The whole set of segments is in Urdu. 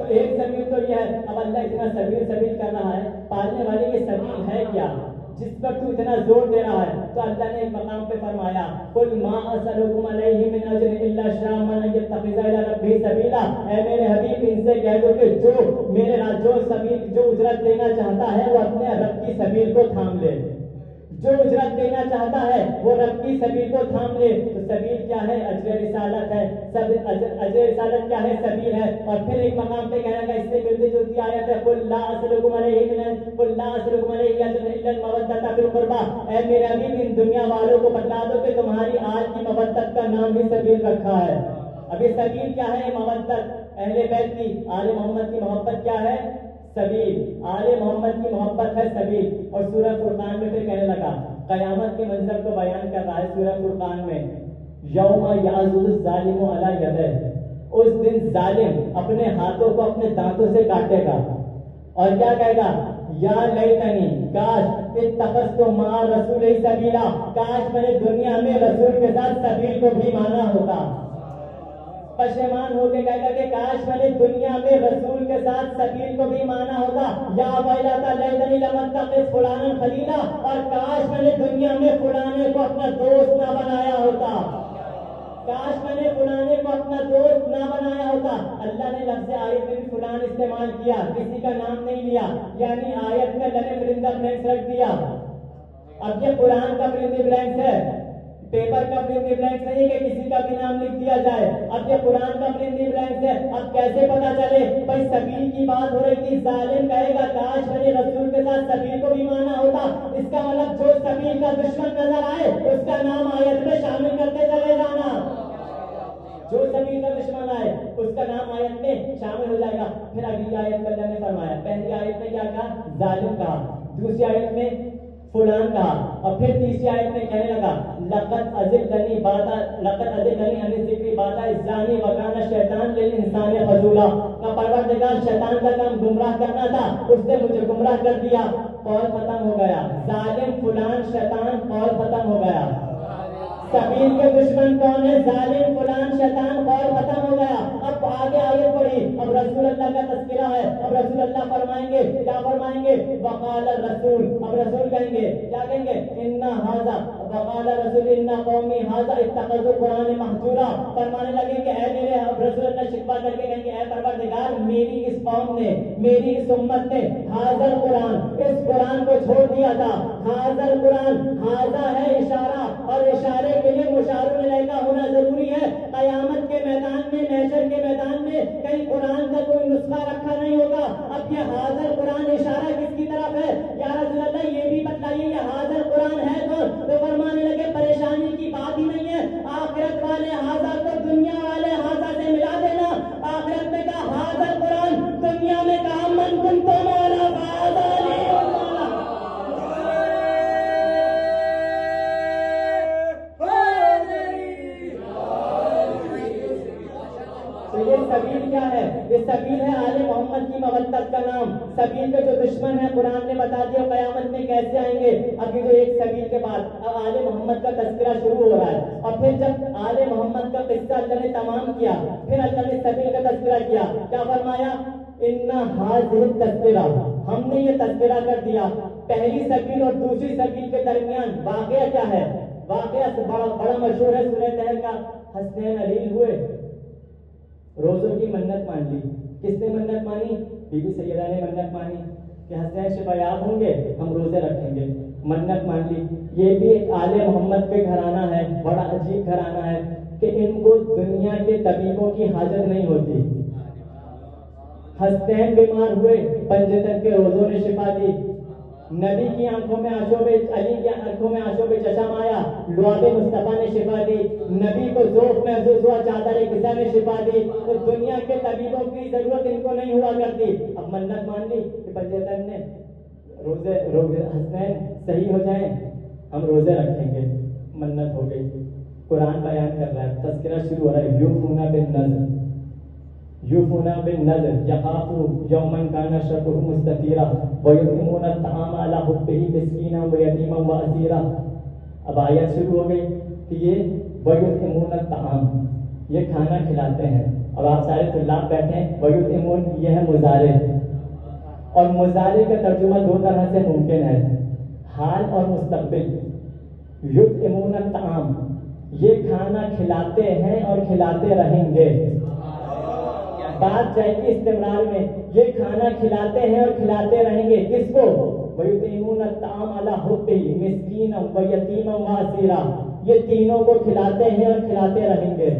تو ایک سبیل تو یہ ہے. اب اللہ اتنا سبیل کر رہا ہے, پالنے والے یہ سبیل ہے کیا جس پر تو اتنا زور دے رہا ہے؟ تو اللہ نے ایک مقام پہ فرمایا قل ما اسألکم علیہ من اجر الا شاء من یتخذ الی ربہ سبیلا. اے میرے حبیب ان سے کہہ دو کہ جو اجرت دینا چاہتا ہے وہ اپنے رب کی سبیل کو تھام لے. جو اجرت دینا چاہتا ہے وہ رب کی سبیل کو تھام لے. تو سبیل کیا ہے؟ اجر رسالت ہے. اجر رسالت کیا ہے؟ سبیل ہے. اور پھر ایک مقام پہ کہنا کہ اس سے ملتی جلتی آیت ہے قل لا اسألکم علیہ اجرا الا المودۃ فی القربى. اے میرے حبیب ان دنیا والوں کو بتا دو کہ تمہاری آج کی مودت کا نام بھی سبیل رکھا ہے. اب یہ سبیل کیا ہے؟ مودت. اہل بیت کی, آل محمد کی محبت کیا ہے؟ سبیل. آل محمد کی محبت ہے سبیل. اور سورہ فرقان میں پھر کہنے لگا, قیامت کے منظر کو بیان کر رہا ہے سورہ فرقان میں, یوم یعض الظالم علی یدیہ. اس دن ظالم اپنے ہاتھوں کو اپنے دانتوں سے کاٹے گا اور کیا کہے گا؟ یا لیتنی, کاش اتخذت مع رسول سبیلا, کاش میں نے دنیا میں رسول کے ساتھ سبیل کو بھی مانا ہوتا. پشیمان ہو کے کہے گا کہ کاش میں نے دنیا میں رسول کے ساتھ سبیل کو بھی مانا ہوتا. یا ویلتا لیتنی لم اتخذ فلانا خلیلا, اور کاش میں نے دنیا میں فلانے کو اپنا دوست نہ بنایا ہوتا. کاش میں نے فلانے کو اپنا دوست نہ بنایا ہوتا. اللہ نے لفظ آیت میں بھی فلان استعمال کیا, کسی کا نام نہیں لیا. یعنی آیت میں اللہ نے پرندہ بلینکس رکھ دیا. اب یہ قرآن کا پرندہ بلینکس ہے, پیپر کا پرندہ بلینکس نہیں کہ کسی کا بھی نام لکھ دیا جائے. اب یہ قرآن کا پرندہ بلینکس ہے. اب کیسے پتا چلے؟ بھائی سبیل کی بات ہو رہی تھی, ظالم کہے گا کاش میں نے رسول کے ساتھ سبیل کو بھی مانا ہوتا. اس کا مطلب جو سبیل کا دشمن نظر آئے اس کا نام آیت میں شامل کرتے چلے جانا. جو سبیل کا دشمن آئے اس کا نام آیت میں شامل ہو جائے گا. پھر اگلی آیت میں اللہ نے فرمایا, پہلی آیت میں کیا کہا؟ ظالم کہا. دوسری آیت میں فلان کہا. اور پھر تیسری آیت میں کہنے لگا لقد اضلنی عن الذکر بعد اذ جاءنی وکان الشیطان للانسان خذولا. پروردگار شیطان کا کام گمراہ کرنا تھا, اس نے مجھے گمراہ کر دیا. قول ختم ہو گیا. ظالم فلان شیطان, قول ختم ہو گیا. سبیل کے دشمن کون ہے؟ ظالم فلان شیطان, قول ختم ہو گیا. اب آگے آیت پڑھی, اب رسول اللہ کا تذکرہ ہے. اب رسول اللہ فرمائیں گے, کیا فرمائیں گے؟ وقال الرسول. اب رسول کہیں گے, کیا کہیں گے؟ انا ھذا وقال الرسول ان قومی ھذا اتخذوا قرآن مہجورا. فرمانے لگیں کہ اے میرے, اب رسول اللہ شکوہ کر کے کہیں گے اے پروردگار میری اس قوم نے, میری اس امت نے ھذا القرآن, اس قرآن کو چھوڑ دیا تھا. ھذا القرآن, ھذا ہے اشارہ, اور اشارے کے لیے مشار الیہ کا ہونا ضروری ہے. قیامت کے میدان میں, محشر کے میدان میں کہیں قرآن کا کوئی نسخہ رکھا نہیں ہوگا. اب یہ حاضر قرآن اشارہ کس کی طرف ہے؟ یا رسول اللہ یہ بھی بتائیے یہ حاضر قرآن ہے کون؟ تو فرمانے لگے پریشانی کی بات ہی نہیں ہے. آخرت والے حاضر کو دنیا والے حاضر سے ملا دینا. آخرت میں کہا حاضر قرآن, دنیا میں کہا من کنت مولا فہذا لی مولا. یہ سبیل کیا ہے؟ یہ سبیل ہے آل محمد کی مودت کا نام. سبیل کے جو دشمن ہیں قرآن نے بتا دیا قیامت میں کیسے آئیں گے. ابھی جو ایک سبیل کے بعد اب آل محمد کا تذکرہ شروع ہو رہا ہے. اور پھر جب آل محمد کا قصہ اللہ نے تمام کیا, پھر اللہ نے سبیل کا تذکرہ کیا. کیا فرمایا؟ انا ھذہ التذکرہ, ہم نے یہ تذکرہ کر دیا. پہلی سبیل اور دوسری سبیل کے درمیان واقعہ کیا ہے؟ واقعہ بڑا مشہور ہے سورہ طہر کا. حسنین علیل ہوئے, روزوں کی منت مان لی. کس نے منت مانی؟ بی بی سیدہ نے منت مانی کہ حسنین شفایاب ہوں گے, ہم روزے رکھیں گے. منت مان لی. یہ بھی ایک آل محمد پہ گھرانہ ہے, بڑا عجیب گھرانہ ہے کہ ان کو دنیا کے طبیبوں کی حاجت نہیں ہوتی. حسنین بیمار ہوئے, پنجتن کے روزوں نے شفا دی. نبی کی آنکھوں میں آشوب, علی کی آنکھوں میں آشوب چشم آیا, لعاب مصطفیٰ نے شفا دی. نبی کو ذوق محسوس ہوا, چادر کسا نے شفا دی. تو دنیا کے طبیبوں کی ضرورت ان کو نہیں ہوا کرتی. اب منت مان لی کہ پنجتن نے روزے حسنین صحیح ہو جائیں, ہم روزے رکھیں گے. منت ہو گئی. قرآن بیان کر رہا ہے, تذکرہ شروع ہو رہا ہے. یوفون بالنذر, یوفون بالنذر یخافوا یوما کان شرہ مستطیرا ویطعمون الطعام علی حبہ مسکینا ویتیما واسیرا. اب آیت شروع ہو گئی کہ یہ ویطعمون الطعام, یہ کھانا کھلاتے ہیں. اب آپ سارے طلاب بیٹھے ہیں، وَيُطْعِمُونَ یہ ہے مضارع، اور مضارع کا ترجمہ دو طرح سے ممکن ہے، حال اور مستقبل۔ یطعمون الطعام، یہ کھانا کھلاتے ہیں اور کھلاتے رہیں گے، بات جائے گی استمرار میں، یہ کھانا کھلاتے ہیں اور کھلاتے رہیں گے، کس کو؟ وَيُطْعِمُونَ الطَّعَامَ عَلَىٰ حُبِّهِ مِسْكِینًا وَیتیمًا وَاسِیرًا، یہ تینوں کو کھلاتے ہیں اور کھلاتے رہیں گے،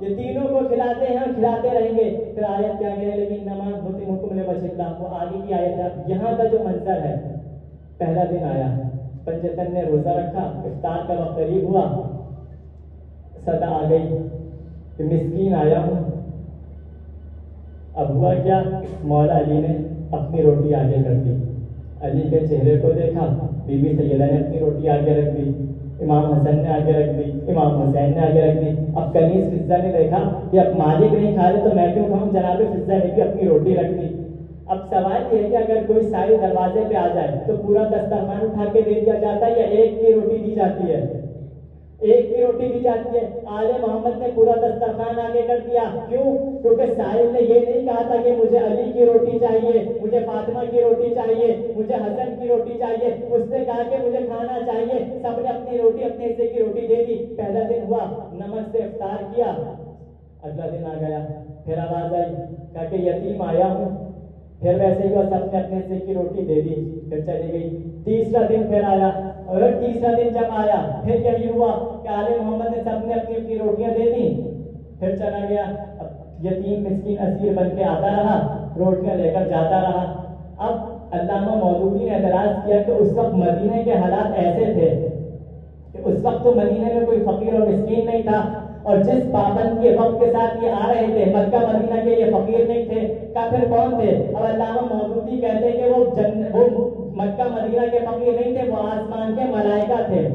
یہ تینوں کو کھلاتے ہیں اور کھلاتے رہیں گے۔ پھر آیت کیا ہے؟ لیکن انما نطعمکم لوجہ اللہ، وہ آگے کی آیت ہے۔ یہاں کا جو منظر ہے، پہلا دن آیا، پنجتن نے روزہ رکھا، افطار کا وقت قریب ہوا، صدا آ گئی کہ مسکین آیا ہوں۔ اب ہوا کیا؟ مولا علی نے اپنی روٹی آگے کر دی، علی کے چہرے کو دیکھا، بی بی سیدہ نے اپنی روٹی آگے رکھ دی، امام حسن نے آگے رکھ دی، امام حسین نے آگے رکھ دی۔ اب کنیز فضہ نے دیکھا کہ اب مالک نہیں کھا رہے تو میں کیوں کھاؤں، جناب فضہ نے بھی اپنی روٹی رکھ دی۔ اب سوال یہ ہے کہ اگر کوئی سائل دروازے پہ آ جائے تو پورا دسترخوان اٹھا کے دے دیا جاتا ہے یا ایک کی روٹی دی جاتی ہے؟ ایک کی روٹی دی جاتی ہے۔ آل محمد نے پورا دسترخوان آگے کر دیا، کیوں؟ کیونکہ سائل نے یہ نہیں کہا تھا کہ مجھے علی کی روٹی چاہیے، مجھے فاطمہ کی روٹی چاہیے، مجھے حسن کی روٹی چاہیے، اس نے کہا کہ مجھے کھانا چاہیے، سب نے اپنی روٹی اپنے حصے کی روٹی دے دی۔ پہلا دن ہوا، نمک سے افطار کیا، اگلا دن آ گیا، پھر آواز آئی، کہا کہ یتیم آیا ہوں، پھر ویسے ہی وہ سب نے اپنے حصے کی روٹی دے دی، پھر چلی گئی۔ تیسرا دن پھر آیا، اور تیسرا دن جب آیا پھر یہی ہوا کہ آل محمد نے سب نے اپنی اپنی روٹیاں دے دی، پھر چلا گیا۔ اب یتیم مسکین اسیر بن کے آتا رہا، روٹیاں لے کر جاتا رہا۔ اب علامہ مودودی نے اعتراض کیا کہ اس وقت مدینے کے حالات ایسے تھے کہ اس وقت تو مدینے میں کوئی فقیر اور مسکین نہیں تھا، اور جس پابند کے وقت کے ساتھ یہ آ رہے تھے مکہ مدینہ کے، یہ فقیر نہیں تھے، کافر کون تھے؟ اب علامہ مودودی کہتے ہیں کہ وہ مکہ مدینہ کے فقیر نہیں تھے، وہ آسمان کے ملائکہ تھے،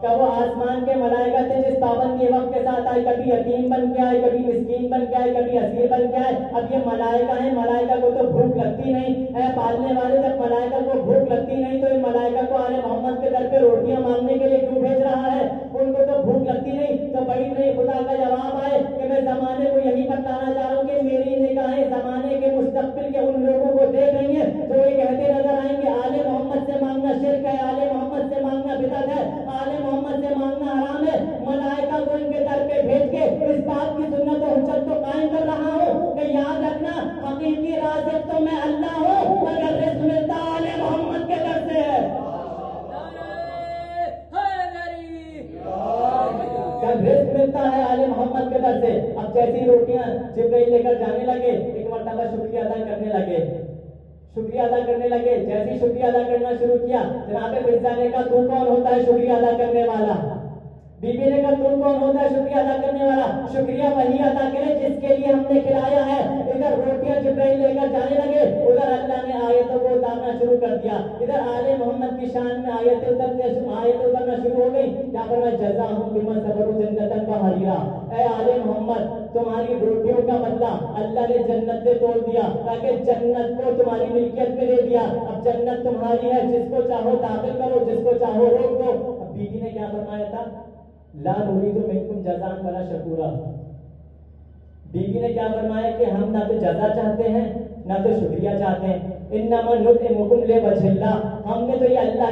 کہ وہ آسمان کے ملائکہ تھے جس پابند کے وقت کے ساتھ آئے، کبھی یتیم بن کے آئے، کبھی مسکین بن کے آئے، کبھی اسیر بن کے آئے۔ اب یہ ملائکہ ہیں، ملائکہ کو تو بھوک لگتی نہیں ہے، پالنے والے جب ملائکہ کو بھوک لگتی نہیں تو ان ملائکہ کو آل محمد کے در پہ روٹیاں مانگنے کے لیے کیوں بھیج رہا ہے؟ ان کو تو بھوک لگتی نہیں، تو بڑی نہیں خدا کا جواب آئے کہ میں زمانے کو یہی بتانا چاہ رہا ہوں کہ میری نگاہیں زمانے کے مستقبل کے ان لوگوں کو دیکھ رہی ہیں جو یہ کہتے نظر آئیں گے آل محمد سے مانگنا شرک ہے، آل محمد سے مانگنا بدعت ہے، آل محمد سے مانگنا حرام ہے۔ ملائکہ کو ان کے در پہ بھیج کے اس بات کی سنت و حجت کو قائم کر رہا ہوں کہ یاد رکھنا حقیقی رازق تو میں اللہ ہوں، مگر رزق ملتا آل محمد کے در سے ہے۔ رزق ملتا ہے آل محمد کے در سے۔ اب جیسی روٹیاں جبرائیل لے کر جانے لگے، ایک مرتبہ شکریہ ادا کرنے لگے، شکریہ ادا کرنے لگے، جیسی شکریہ ادا کرنا شروع کیا، جناب مرزا نے کہا تو کون ہوتا ہے شکریہ ادا کرنے والا؟ بی بی نے کہا تو کون ہوتا ہے شکریہ ادا کرنے والا؟ شکریہ وہی ادا کرے جس کے لیے ہم نے کھلایا ہے۔ ادھر روٹیاں جبرائیل لے کر جانے لگے، ادھر اللہ نے آیتوں کو اتارنا شروع کر دیا، ادھر آل محمد کی شان میں آیتیں اترنا شروع ہو گئی۔ کیا فرمایا؟ جزاہم بما صبروا جنۃ وحریرا، اے آل محمد تمہاری روٹیوں کا بدلہ اللہ نے جنت سے توڑ دیا، تاکہ جنت کو تمہاری ملکیت میں دے دیا۔ اب جنت تمہاری ہے، جس کو چاہو داخل کرو، جس کو چاہو روک دو۔ اب بیوی نے کیا فرمایا تھا؟ لا نريد منکم جزاء ولا شکورا۔ بیوی نے کیا فرمایا کہ ہم نہ تو جزا چاہتے ہیں نہ تو شکریہ چاہتے ہیں، انما نطعمکم لوجہ اللہ، ہم نے تو یہ اللہ